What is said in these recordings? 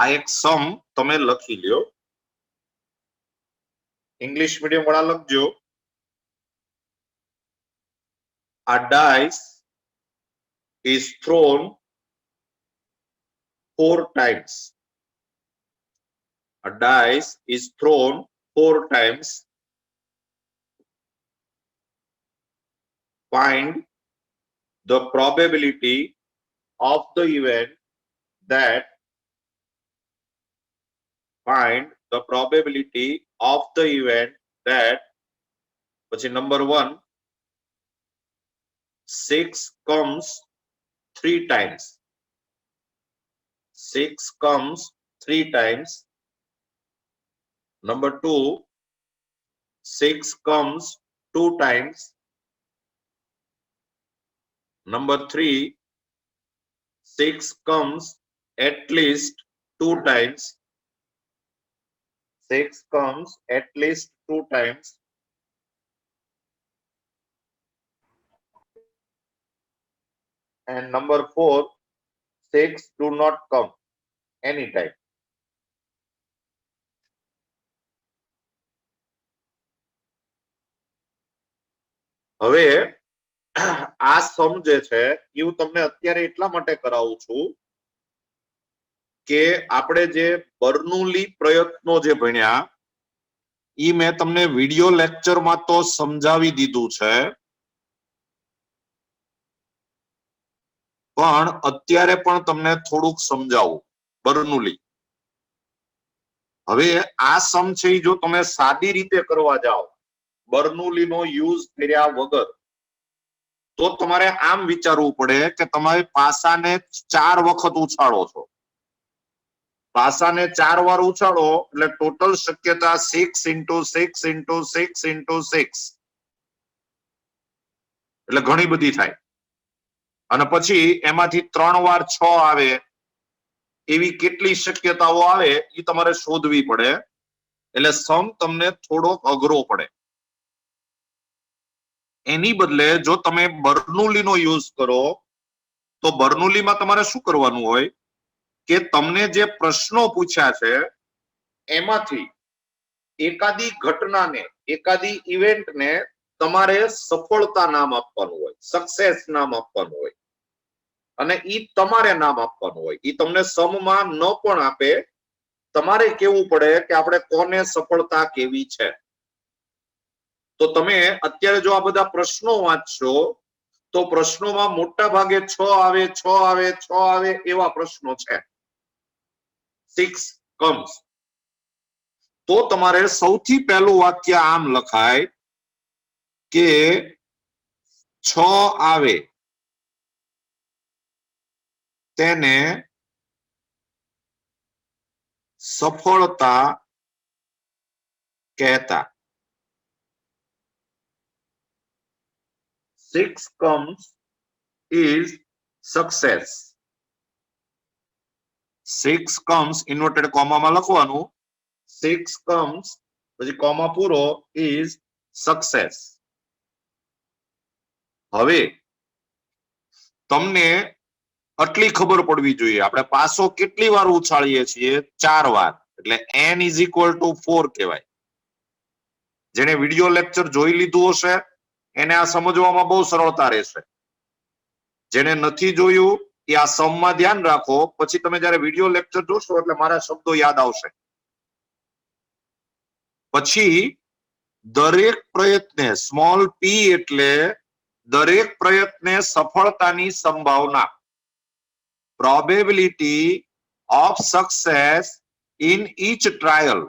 आ एक सम तमे लखी ल्यो। इंग्लिश मीडियम वाला लखजो। A dice is thrown 4 times. A dice is thrown 4 times. Find the probability of the event that number 1, 6 comes 3 times. 6 comes 3 times. Number 2, 6 comes 2 times. Number 3, 6 comes at least 2 times. 6 comes at least 2 times. And number 4, 6 do not come anytime. હવે આ સમ જે છે એ હું તમને અત્યારે એટલા માટે કરાવું છું કે આપણે જે બર્નૌલી પ્રયત્નો જે ભણ્યા ઈ મેં તમને વિડિયો લેક્ચરમાં તો સમજાવી દીધું છે, પણ અત્યારે પણ તમને થોડુંક સમજાવું બર્નૌલી. હવે આ સમ છે જો તમે સાદી રીતે કરવા જાઓ બર્નૌલીનો યુઝ કર્યા વગર, તો તમારે આમ વિચારવું પડે કે તમારે પાસાને 4 વખત ઉછાળો છો. પાસાને 4 વાર ઉછાળો એટલે ટોટલ શક્યતા 6 into 6 into 6 into 6 એટલે ઘણી બધી થાય. અને પછી એમાંથી 3 વાર 6 આવે એવી કેટલી શક્યતાઓ આવે એ તમારે શોધવી પડે. એટલે સમ તમને થોડોક અઘરો પડે. એની બદલે જો તમે બર્નૌલીનો યુઝ કરો તો બર્નૌલીમાં તમારે શું કરવાનું હોય કે તમને જે પ્રશ્નો પૂછ્યા છે એમાંથી એકાદી ઘટનાને, એકાદી ઇવેન્ટને તમારે સફળતા નામ આપવાનું હોય, સક્સેસ નામ આપવાનું હોય, અને ઈ તમારે નામ આપવાનું હોય. ઈ તમને સમમાં ન પણ આપે, તમારે કેવું પડે કે આપણે કોને સફળતા કેવી છે. તો તમે અત્યારે જો આ બધા પ્રશ્નો વાંચશો તો પ્રશ્નોમાં મોટા ભાગે 6 આવે 6 આવે 6 આવે એવા પ્રશ્નો છે. 6 comes. તો તમારે સૌથી પહેલું વાક્ય આમ લખાય કે 6 આવે તેને સફળતા કહેતા. 6 comes is success. 6 comes inverted comma માં લખવાનું. 6 comes પછી કોમા પૂરો is success. હવે તમને આટલી ખબર પડવી જોઈએ આપણે પાસો કેટલી વાર ઉછાળીએ છીએ? 4 વાર. એટલે n is equal to 4 કહેવાય. જેને વિડિયો લેક્ચર જોઈ લીધું હશે એને આ સમજવામાં બહુ સરળતા રહેશે. જેને નથી જોયું એ આ સમમાં ધ્યાન રાખો, પછી તમે જ્યારે વિડિયો લેક્ચર જોશો એટલે મારા શબ્દો યાદ આવશે. પછી દરેક પ્રયત્ને સ્મોલ p એટલે દરેક પ્રયત્ને સફળતાની સંભાવના, probability of success in each trial.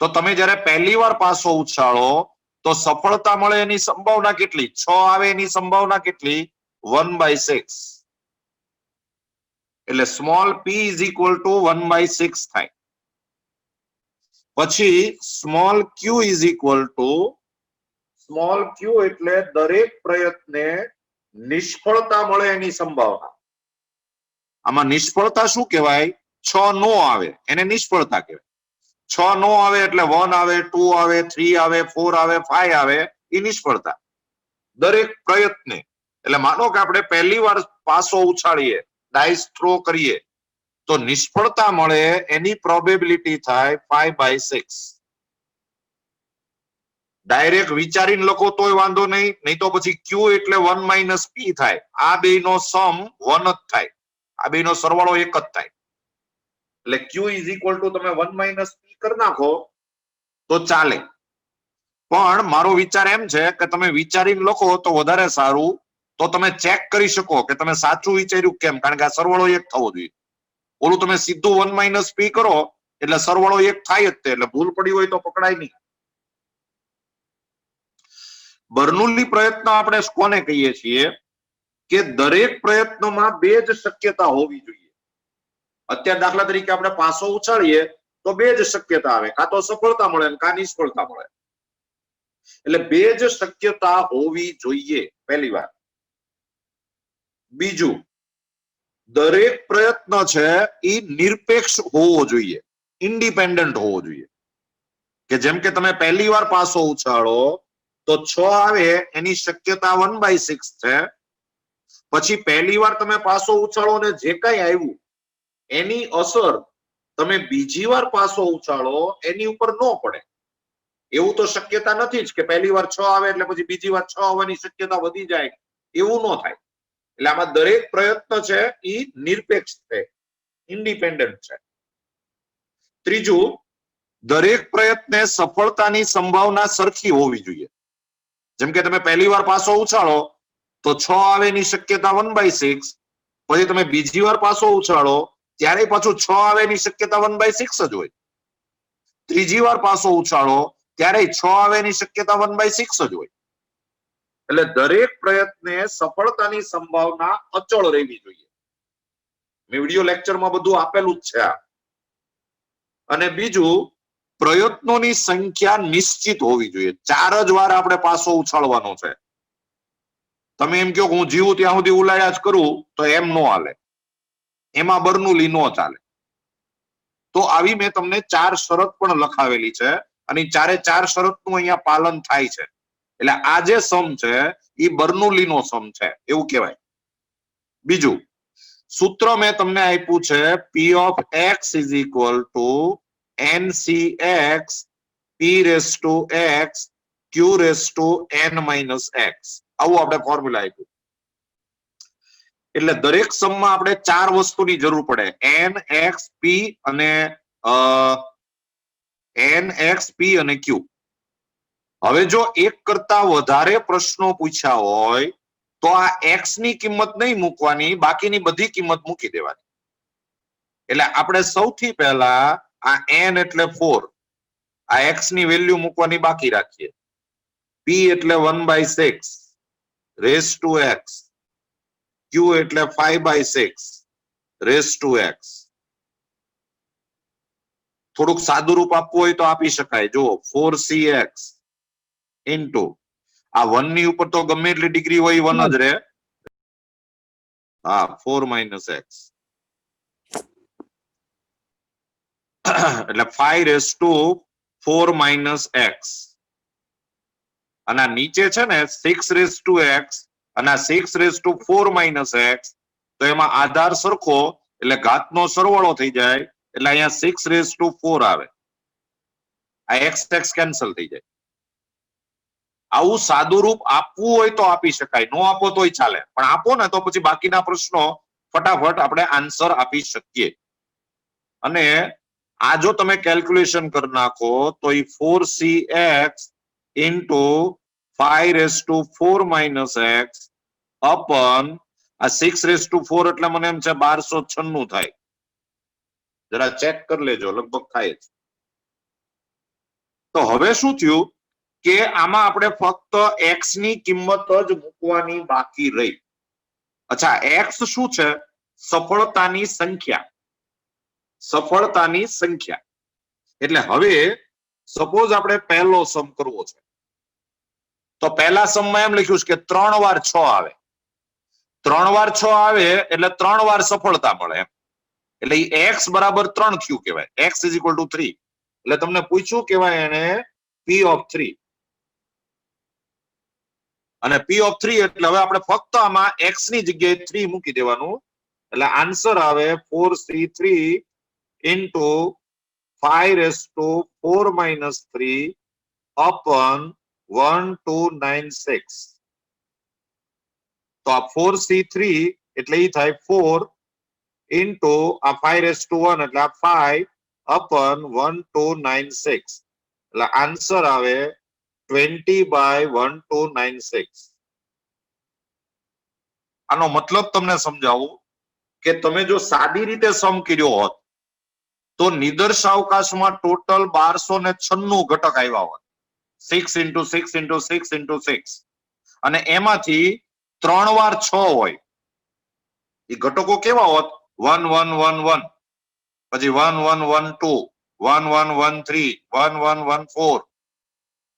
તો તમે જ્યારે પહેલી વાર પાસો ઉછાળો તો સફળતા મળે એની સંભાવના કેટલી? 6 આવે એની સંભાવના કેટલી? 1/6. એટલે small p is equal to 1/6 થાય. પછી small q is equal to, small q એટલે દરેક પ્રયત્ને નિષ્ફળતા મળે એની સંભાવના. આમાં નિષ્ફળતા શું કહેવાય? 6 નો આવે એને નિષ્ફળતા કહેવાય. 6 નો આવે એટલે 1 આવે 2 આવે 3 આવે 4 આવે 5 આવે એ નિષ્ફળતા. દરેક પ્રયત્ને એટલે માનો કે આપણે પહેલી વાર પાસો ઉછાળીએ, ડાઇસ થ્રો કરીએ તો નિષ્ફળતા મળે એની પ્રોબેબિલિટી થાય 5/6. ડાયરેક્ટ વિચારીને લખો તોય વાંધો નહીં, નહીં તો પછી ક્યુ એટલે 1 - p થાય. આ બેનો સમ 1 જ થાય, આ બેનો સરવાળો 1 જ થાય. એટલે ક્યુ ઇઝ ઇક્વલ ટુ તમે 1 - p કરી નાખો તો ચાલે. પણ મારો વિચાર એમ છે કે તમે વિચારીને લખો તો વધારે સારું. તો તમે ચેક કરી શકો કે તમે સાચું વિચાર્યું કેમ, કારણ કે આ સરવાળો 1 થવો જોઈએ. ઓલું તમે સીધું 1 - p કરો એટલે સરવાળો 1 થાય જ તે, એટલે ભૂલ પડી હોય તો પકડાય નહીં. બર્નોલ્લી પ્રયત્ન આપણે કોને કહીએ છીએ કે દરેક પ્રયત્નમાં બે જ શક્યતા હોવી જોઈએ. અત્યારે દાખલા તરીકે આપણે પાસો ઉછાળીએ તો બે જ શક્યતા આવે, કાં તો સફળતા મળે ને કાં નિષ્ફળતા મળે. એટલે બે જ શક્યતા હોવી જોઈએ પહેલી વાત. બીજું, દરેક પ્રયત્ન છે એ નિરપેક્ષ હોવો જોઈએ, ઇન્ડિપેન્ડન્ટ હોવો જોઈએ. કે જેમ કે તમે પહેલી વાર પાસો ઉછાળો તો 6 આવે એની શક્યતા 1/6 છે. પછી પહેલી વાર તમે પાસો ઉછાળો ને જે કઈ આવ્યું એની અસર તમે બીજી વાર પાસો ઉછાળો એની ઉપર ન પડે. એવું તો શક્યતા નથી જ કે પહેલી વાર 6 આવે એટલે પછી બીજી વાર 6 આવવાની શક્યતા વધી જાય, એવું ન થાય. એટલે આમાં દરેક પ્રયત્ન છે એ નિરપેક્ષ છે, ઇન્ડિપેન્ડન્ટ છે. ત્રીજું, દરેક પ્રયત્ને સફળતાની સંભાવના સરખી હોવી જોઈએ. જેમ કે તમે પહેલી વાર પાસો ઉછાળો તો 6 આવે એની શક્યતા 1/6, પછી તમે બીજી વાર પાસો ઉછાળો ત્યારે પાછું 6 આવે એની શક્યતા 1/6 જ હોય. ત્રીજી વાર પાસો ઉછાળો ત્યારે 6 આવે એની શક્યતા 1/6 જ હોય. એટલે દરેક પ્રયત્ને સફળતાની સંભાવના અચળ રહેવી જોઈએ. મેં વિડિયો લેક્ચરમાં બધું આપેલું જ છે. અને બીજું, પ્રયત્નોની સંખ્યા નિશ્ચિત હોવી જોઈએ. 4 જ વાર આપણે પાસો ઉછાળવાનો છે. તમે એમ કહો હું જીવું ત્યાં સુધી ઉલાળ્યા જ કરું તો એમ ન હાલે, એમાં બર્નોલ્લી ન ચાલે. તો આવી મેં તમને 4 શરત પણ લખાવેલી છે અને 4 શરતનું અહીંયા પાલન થાય છે. એટલે આ જે સમ છે એ બર્નોલ્લીનો સમ છે એવું કહેવાય. બીજું સૂત્ર મેં તમને આપ્યું છે p of x is equal to ncx p raised to x q raised to n minus x. આવું આપણે ફોર્મ્યુલા આપ્યું. એટલે દરેક સમમાં આપણે 4 વસ્તુની જરૂર પડે, n x p અને n x p અને q. હવે જો એક કરતા વધારે પ્રશ્નો પૂછ્યા હોય તો આ x ની કિંમત નહીં મૂકવાની, બાકીની બધી કિંમત મૂકી દેવાની. એટલે આપણે સૌથી પહેલા આ n એટલે 4, આ x ની વેલ્યુ મૂકવાની બાકી રાખીએ. p એટલે 1/6 રેઝ ટુ x, q એટલે 5/6 રેઝ ટુ x. થોડુંક સાદું રૂપ આપવું હોય તો આપી શકાય. જો 4cx ઇન્ટુ આ 1 ની ઉપર તો ગમે એટલી ડિગ્રી હોય 1 જ રહે. હા, 4 - x એટલે 5 રેઝ ટુ 4 - x. અને આ નીચે છે ને 6 રેઝ ટુ x અને 6 રેઝ ટુ 4 - x. તો એમાં આધાર સરખો એટલે ઘાતનો સરવાળો થઈ જાય. એટલે અહીંયા 6 રેઝ ટુ 4 આવે. આ x કેન્સલ થઈ જાય. આવું સાદું રૂપ આપવું હોય તો આપી શકાય, નો આપો તોય ચાલે, પણ આપો ને તો પછી બાકીના પ્રશ્નો ફટાફટ આપણે આન્સર આપી શકીએ. અને આ જો તમે કેલ્ક્યુલેશન કરી નાખો તો એ 4cx into 5 raise to 4 - x અપન આ 6 રેઝ ટુ 4 એટલે મને એમ છે 1296 થાય. જરા ચેક કરી લેજો, લગભગ થાય જ. તો હવે શું થયું કે આમાં આપણે ફક્ત x ની કિંમત જ મૂકવાની બાકી રહી. અચ્છા, x શું છે? સફળતાની સંખ્યા. સફળતાની સંખ્યા એટલે હવે સપોઝ આપણે પહેલો સમ કરવો છે તો પહેલા સમમાં એમ લખ્યું છે કે 3 વાર 6 આવે. 3 વાર 6 આવે એટલે 3 વાર સફળતા મળે એમ. એટલે x બરાબર 3 થયું કહેવાય. x is equal to 3. એટલે તમને પૂછ્યું કહેવાય એને p of 3. અને p of 3 એટલે હવે આપણે ફક્ત આમાં x ની જગ્યાએ 3 મૂકી દેવાનું એટલે આન્સર આવે 4c3 into 5⁻⁴ upon 1296. તો આ 4c3 એટલે ઈ થાય 4 into આ 5⁻1 એટલે આ 5 upon 1296. એટલે આન્સર આવે 20/1296. આનો મતલબ તમને સમજાવું કે તમે જો સાદી રીતે સમ કર્યો હોત તો નિદર્શાવકાશમાં ટોટલ 1296 ઘટક આવ્યા હોત. 6 into 6 into 6 into 6 અને એમાંથી 3 વાર 6 હોય. એ ઘટકો કેવા હોત? 1 1 1 1 પછી 1 1 1 2 1 1 1 3 1 1 1 4.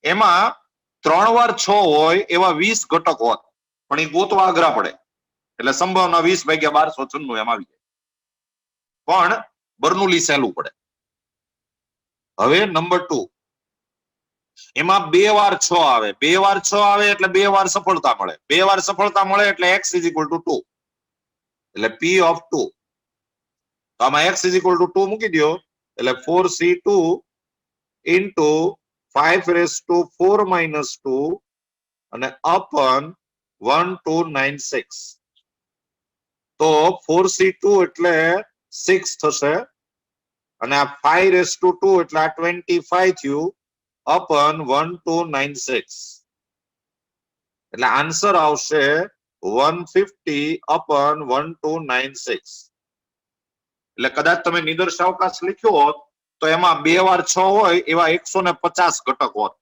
એમાં 3 વાર 6 હોય એવા 20 ઘટક હોત, પણ એ ગોતવા અઘરા પડે. એટલે સંભાવના 20/1296 એમ આવી જાય. પણ બર્નોલી સહેલું પડે. હવે નંબર 2, એમાં 2 વાર 6 આવે. 2 વાર 6 આવે એટલે 2 વાર સફળતા મળે. 2 વાર સફળતા મળે એટલે x = 2. એટલે p of 2. તો આમાં x = 2 મૂકી દો એટલે 4c2 into 5⁻⁴ - 2 અને upon 1296. તો 4c2 એટલે 6 થશે અને આ 5⁻2 એટલે આ 25 થયું upon 1296. એટલે આન્સર આવશે 150 upon 1296. એટલે કદાચ તમે નિદર્શાવકાશ લખ્યો હોત તો એમાં 2 વાર 6 હોય એવા 150 ઘટક હોત.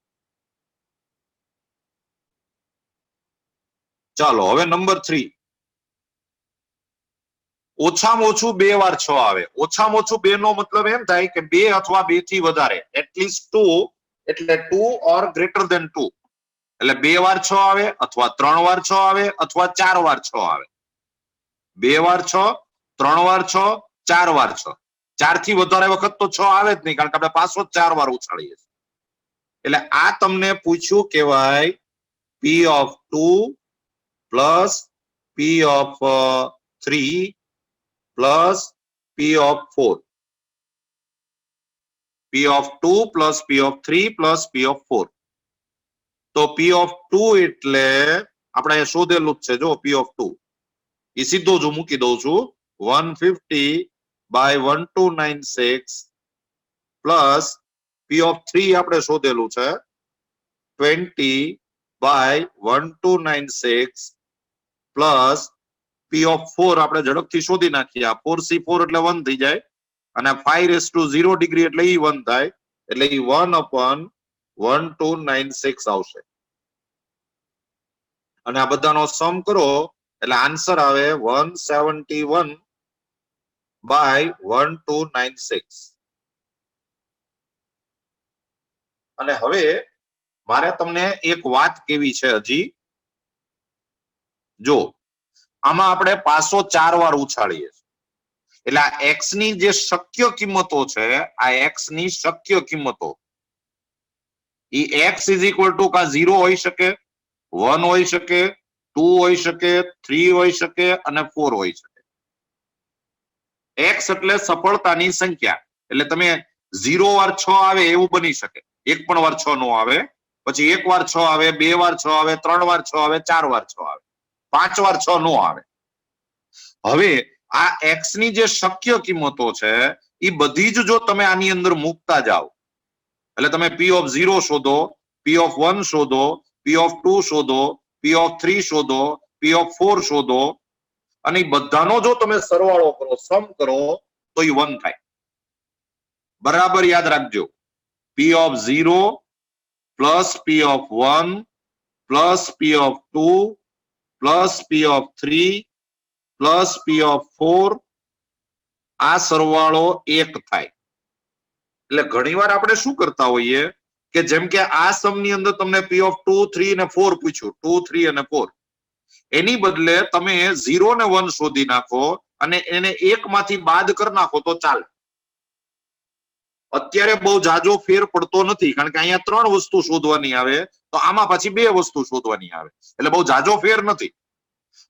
ચાલો હવે નંબર 3. ઓછામાં ઓછું 2 વાર 6 આવે. ઓછામાં ઓછું 2 નો મતલબ એમ થાય કે 2 અથવા 2 થી વધારે. એટલીસ્ટ 2 એટલે 2 or greater than 2. એટલે 2 વાર 6 આવે અથવા 3 વાર 6 આવે અથવા 4 વાર 6 આવે. 2 વાર 6, 3 વાર 6, 4 વાર 6. 4 થી વધારે વખત તો 6 આવે જ નહીં, કારણ કે આપણે પાછો 4 વાર ઉછાળીએ. એટલે આ તમને પૂછ્યું કહેવાય p of 2 plus p of 3 plus p of 4. p of 2 plus p of 3 plus p of 4. તો p of 2 એટલે આપણે શોધેલું જ છે. જો p of 2 એ સીધો જ મૂકી દઉં છું. 150/1296 પ્લસ p of 3 આપણે શોધેલું છે 20/1296 પ્લસ p of 4 આપણે ઝડપથી શોધી નાખીએ. આ 4c4 એટલે 1 થઈ જાય અને 5⁻0 ડિગ્રી એટલે ઈ 1 થાય. એટલે ઈ 1/1296 આવશે. અને આ બધાનો સમ કરો એટલે આન્સર આવે 171/1296. અને હવે મારે તમને એક વાત કેવી છે હજી. જો આમાં આપણે પાછો 4 વાર ઉછાળીએ એટલે આ x ની જે શક્ય કિંમતો છે, આ x ની શક્ય કિંમતો એ x = કા 0 હોઈ શકે, 1 હોઈ શકે, 2 હોઈ શકે, 3 હોઈ શકે અને 4 હોઈ શકે. x એટલે સફળતાની સંખ્યા. એટલે તમે 0 વાર 6 આવે એવું બની શકે, એક પણ વાર 6 નો આવે, પછી 1 વાર 6 આવે, 2 વાર 6 આવે, 3 વાર 6 આવે, 4 વાર 6 આવે, 5 વાર 6 નો આવે. હવે આ x ની જે શક્ય કિંમતો છે એ બધી જ જો તમે આની અંદર મૂકતા જાઓ એટલે તમે p of 0 શોધો, p of 1 શોધો, p of 2 શોધો, p of 3 શોધો, p of 4 શોધો અને એ બધાનો જો તમે સરવાળો કરો, સમ કરો તો એ 1 થાય. બરાબર યાદ રાખજો. p of 0 plus p of 1 plus p of 2 plus p of 3 plus p of 4 આ સરવાળો 1 થાય. એટલે ઘણીવાર આપણે શું કરતા હોઈએ કે જેમ કે આ સમની અંદર તમને p of 2, 3 અને 4 પૂછ્યું, 2, 3 અને 4, એની બદલે તમે 0 ને 1 શોધી નાખો અને એને 1 માંથી બાદ કરી નાખો તો ચાલે. અત્યારે બહુ જાજો ફેર પડતો નથી, કારણ કે અહીંયા 3 વસ્તુ શોધવાની આવે તો આમાં પાછી 2 વસ્તુ શોધવાની આવે. એટલે બહુ જાજો ફેર નથી,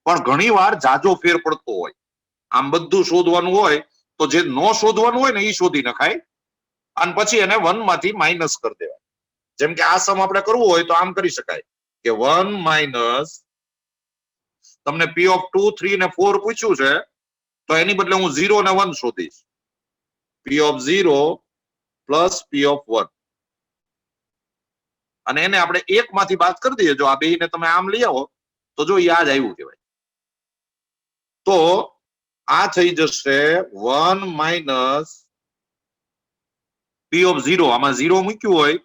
પણ ઘણી વાર જાજો ફેર પડતો હોય. આમ બધું શોધવાનું હોય તો જે નો શોધવાનું હોય ને એ શોધી નખાય અને પછી એને 1 માંથી માઇનસ કરી દેવાય. જેમ કે આ સમ આપણે કરવું હોય તો આમ કરી શકાય કે 1 માઇનસ તમને P ઓફ 2, 3 ને 4 પૂછ્યું છે તો એની બદલે હું 0 ને 1 શોધીશ. P of 0 plus P of 1 અને એને આપણે એક માંથી બાદ કરી દઈએ. જો આ બેયને તમે આમ લઈ આવો તો જો યાદ આવ્યું કહેવાય. તો આ થઈ જશે 1 માઇનસ P ઓફ 0. આમાં 0 મૂક્યું હોય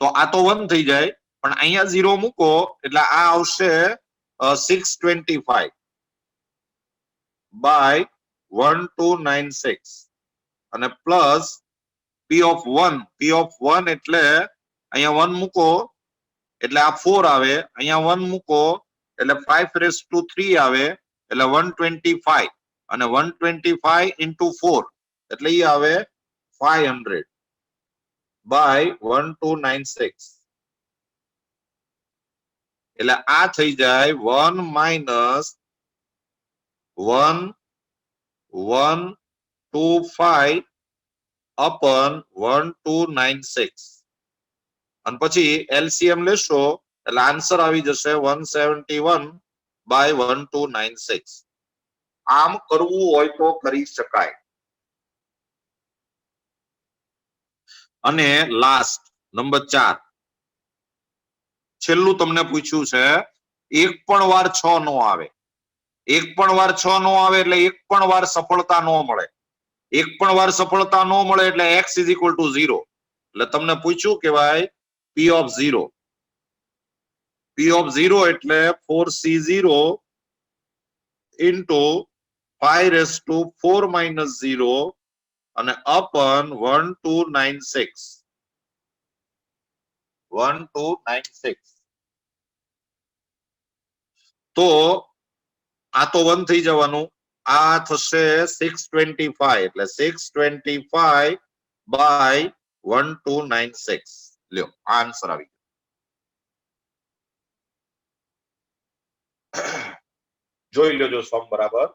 તો આ તો 1 થઈ જાય, પણ અહીંયા 0 મૂકો એટલે આ આવશે 625 બાય 1296 અને plus P of 1. P of 1 એટલે અહીંયા 1 મૂકો એટલે આ 4 આવે, અહીંયા 1 મૂકો એટલે 5⁻³ આવે એટલે 125 અને 125 into 4 એટલે એ આવે 500 બાય 1296 એટલે આ થઈ જાય 1 માઇનસ 1125 અપન 1296 અને પછી એલસીએમ લેશો એટલે આન્સર આવી જશે 171 બાય 1296. આમ કરવું હોય તો કરી શકાય. અને લાસ્ટ નંબર 4 છેલ્લું તમને પૂછ્યું છે એક પણ વાર 6 નો આવે. એક પણ વાર 6 નો આવે એટલે એક પણ વાર સફળતા નો મળે. એક પણ વાર સફળતા નો મળે એટલે x = 0. એટલે તમને પૂછ્યું કે ભાઈ P ઓફ 0. P ઓફ 0 એટલે 4C0 into 5⁻⁴ - 0 અને અપન 1296 તો આ તો 1 થઈ જવાનું, આ થશે 625 એટલે 625 બાય 1296. લ્યો આન્સર આવી ગયો. જોઈ લેજો સમ બરાબર.